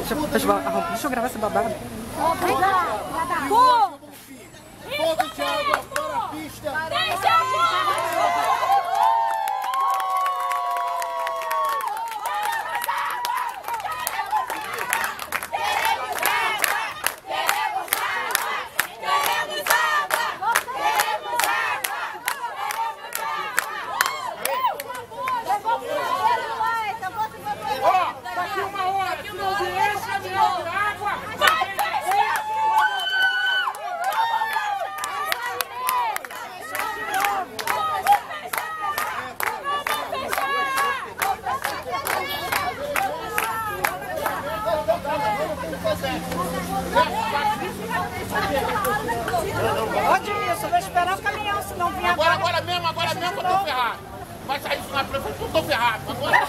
Deixa eu gravar esse babado. Fogo de água para a pista. Deixa a Daqui uma hora, que não viesse de água. Pode isso, eu vou esperar o caminhão, senão vem Agora mesmo que eu tô ferrado. Vai sair isso na prefeitura, eu tô ferrado. Agora...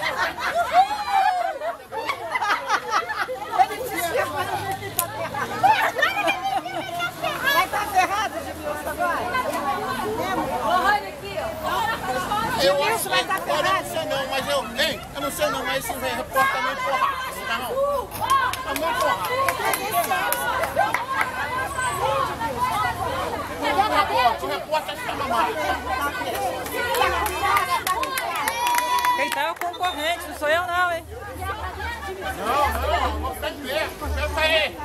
Vai estar ferrado, Edmilson, agora? Olha aqui, ó. Eu acho que agora eu não sei não, mas eu não sei não, mas esse repórter tá meio porrado, não? Tá meio porrado. O repórter está mamado. Quem tá é o concorrente, não sou eu não, hein? Não, fica de pé, senta aí.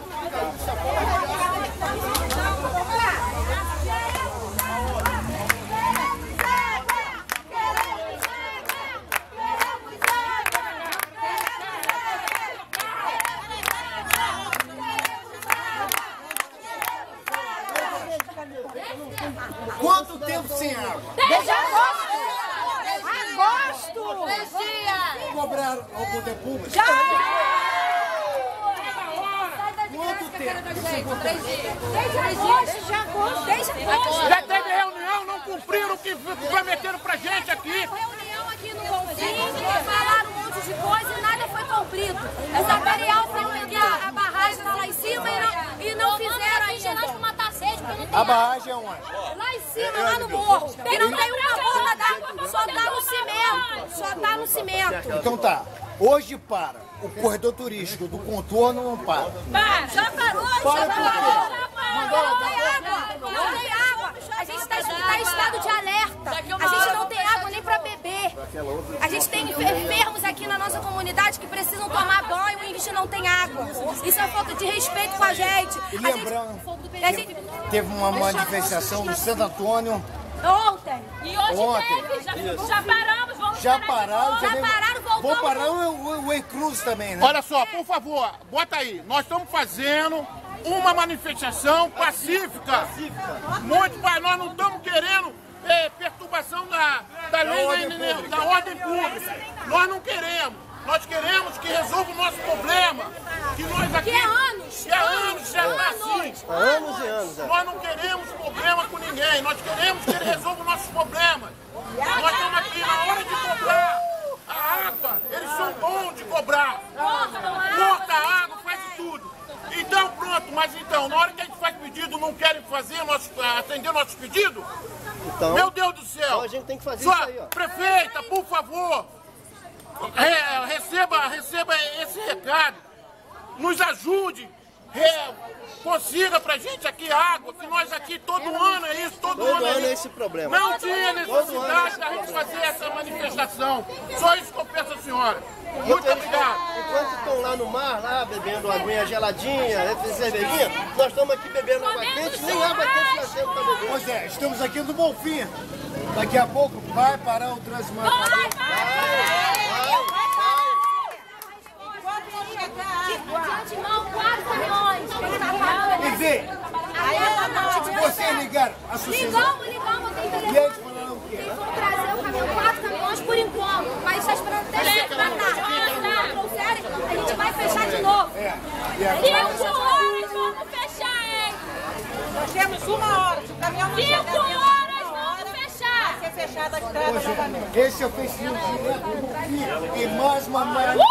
Quanto tempo sem água? Desde agosto! Agosto! 3 dias! Cobraram ao poder público? Já! Quanto tempo? 3 dias! Desde agosto! Desde agosto! Já teve reunião, não cumpriram o que prometeram pra gente aqui. Reunião aqui no Golfinho, falaram um monte de coisa e nada foi cumprido. Essa Imperial foi pegar a barragem lá em cima e não fizeram ainda. A barragem é onde? Lá em cima, lá no morro. E não tem uma bomba d'água, só tá no cimento. Só tá no cimento. Então tá, hoje para. O corredor turístico do contorno não para. Já parou, já parou. Não tem água, não tem água. A gente está em estado de alerta. A gente não tem água nem para beber. A gente tem enfermos aqui na nossa comunidade que precisam tomar banho e a gente não tem água. Isso é falta de respeito com a gente. E lembrando, teve uma manifestação no Santo Antônio. Ontem. E hoje Ontem. teve, já paramos, vamos Já pararam, Já pararam, voltamos. vão parar o Encruz também, né? Olha só, por favor, bota aí. Nós estamos fazendo uma manifestação pacífica. Muito, nós não estamos querendo perturbação da lei, da ordem pública. Nós não queremos. Nós queremos que resolva o nosso problema. Que nós aqui... Que é anos. Que há anos já está assim. Anos e anos. Nós não queremos problema com ninguém. Nós queremos que ele resolva os nossos problemas. Nós estamos aqui na hora de cobrar a água. Eles são bons de cobrar. Corta a água, faz tudo. Então pronto, mas então, na hora que a gente faz pedido, não querem fazer, atender nossos pedidos? Então, Meu Deus do céu. Então a gente tem que fazer isso aí, ó. Prefeita, por favor, receba esse recado. Nos ajude. Consiga pra gente aqui água, que nós aqui todo ano é isso, todo ano é isso. esse problema. Não tinha necessidade da gente fazer essa manifestação. Só isso que eu peço à senhora. Muito obrigado. Enquanto estão lá no mar, lá bebendo aguinha geladinha, cervejinha, nós estamos aqui bebendo água quente, nem água quente nós temos para beber. Pois é, estamos aqui no Bonfim. Daqui a pouco vai parar o trânsito. De antemão, 4 caminhões. E vê, vocês ligaram a sociedade. Ligamos, tem E telefone. eles falaram o quê? Vamos trazer o caminhão, 4 caminhões por enquanto. Mas está esperando até 7 da tarde. Se não trouxerem, a gente vai fechar de novo. E agora? 5 horas vamos fechar, hein? Nós temos 1 hora. Se o caminhão não 5 chegar, horas vamos fechar. vai ser fechada a estrada novamente. Esse é o Facebook direto do Bonfim. E mais uma manifestação.